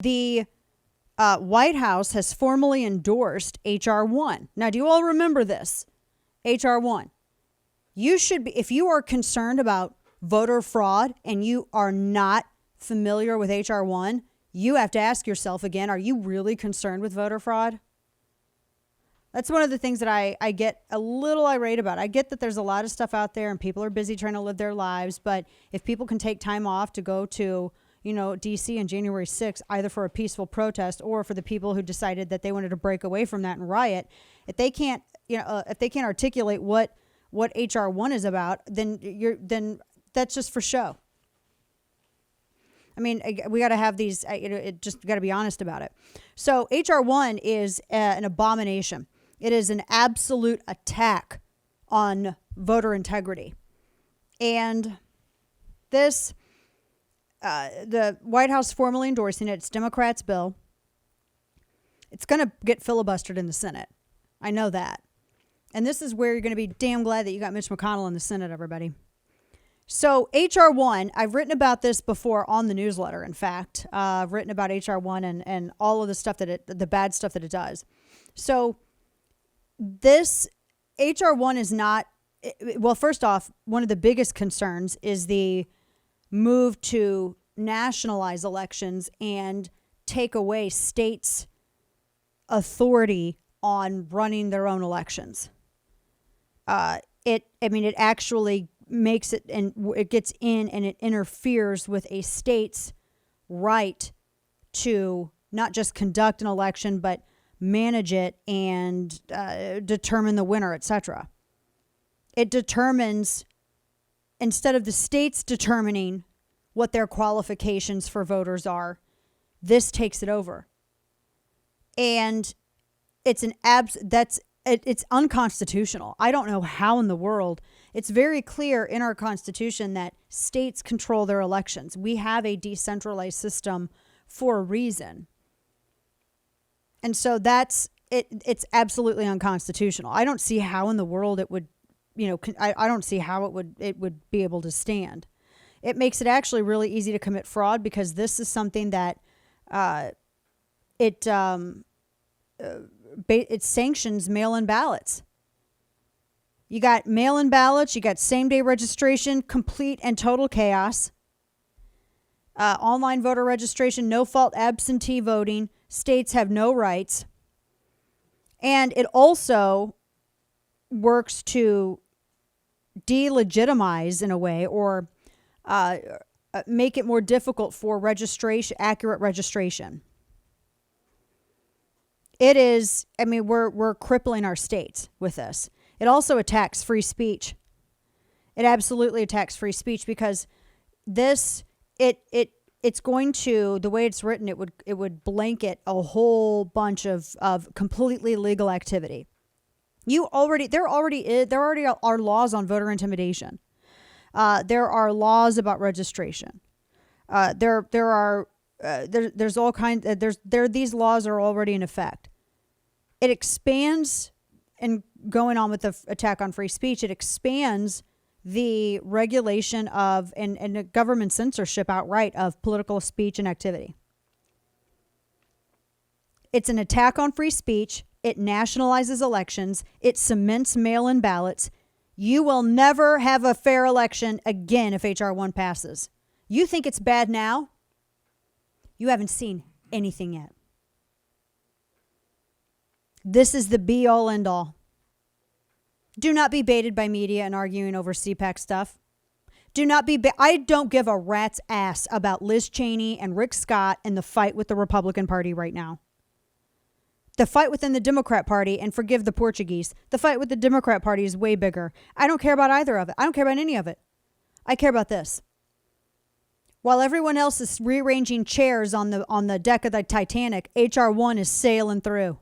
The White House has formally endorsed H.R. 1. Now, do you all remember this? H.R. 1. You should be, if you are concerned about voter fraud and you are not familiar with H.R. 1, you have to ask yourself again, are you really concerned with voter fraud? That's one of the things that I get a little irate about. I get that there's a lot of stuff out there and people are busy trying to live their lives. But if people can take time off to go to, D.C. on January 6th, either for a peaceful protest or for the people who decided that they wanted to break away from that and riot, if they can't articulate what H.R. 1 is about, then that's just for show. I mean, we got to have these, just got to be honest about it. So H.R. 1 is an abomination. It is an absolute attack on voter integrity. And this, the White House formally endorsing it, it's Democrats' bill. It's going to get filibustered in the Senate. I know that. And this is where you're going to be damn glad that you got Mitch McConnell in the Senate, everybody. So H.R. 1, I've written about this before on the newsletter, in fact. I've written about H.R. 1 and all of the stuff the bad stuff that it does. So this H.R. 1 is not, well, first off, one of the biggest concerns is the move to nationalize elections and take away states' authority on running their own elections. It actually makes it, and it gets in and it interferes with a state's right to not just conduct an election, but manage it and determine the winner, etc. It determines, instead of the states determining what their qualifications for voters are, this takes it over. And it's it's unconstitutional. I don't know how in the world. It's very clear in our Constitution that states control their elections. We have a decentralized system for a reason. And so that's it. It's absolutely unconstitutional. I don't see how in the world it would, I don't see how it would be able to stand. It makes it actually really easy to commit fraud because this is something that it sanctions mail-in ballots. You got mail-in ballots, you got same-day registration, complete and total chaos. Online voter registration, no-fault absentee voting. States have no rights. And it also works to delegitimize, in a way, or make it more difficult for accurate registration. It is, we're crippling our states with this. It also attacks free speech. It absolutely attacks free speech because this, it's going to, the way it's written, it would blanket a whole bunch of completely legal activity. There already are laws on voter intimidation. There are laws about registration. There's all kinds. These laws are already in effect. It expands, and going on with the attack on free speech, it expands the regulation of and the government censorship outright of political speech and activity. It's an attack on free speech. It nationalizes elections. It cements mail-in ballots. You will never have a fair election again if H.R. 1 passes. You think it's bad now? You haven't seen anything yet. This is the be-all, end-all. Do not be baited by media and arguing over CPAC stuff. I don't give a rat's ass about Liz Cheney and Rick Scott and the fight with the Republican Party right now. The fight within the Democrat Party, and forgive the Portuguese, the fight with the Democrat Party is way bigger. I don't care about either of it. I don't care about any of it. I care about this. While everyone else is rearranging chairs on the deck of the Titanic, H.R. 1 is sailing through.